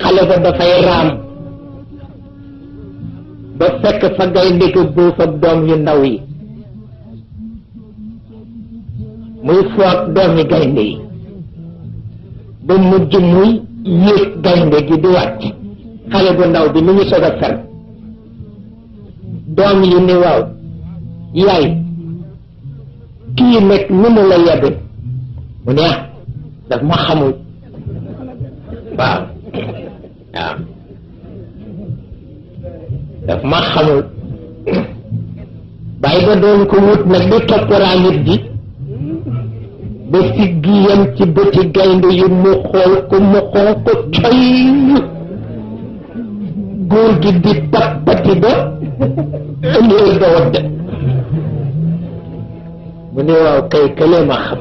xale ba dafay raam ba fekk fa gaynde gi buuf ak doom yu ndaw yi muy foog doomi gaynde yi ba mujj muy yéeg gaynde gi di wàcc xale bu ndaw bi mu ngi soog a fer doom yi ni waaw yaay kii nag ni mu la yebbe mu ne daf ma xamul waaw daf ma xamul bàyyi ba doon ko wut nag di topp raamit bi ba siggi yam ci bëti gaynde yi mu xool ko coy góor gi di pati ba ëllëg da wadd mu ne waaw kay kële ma xam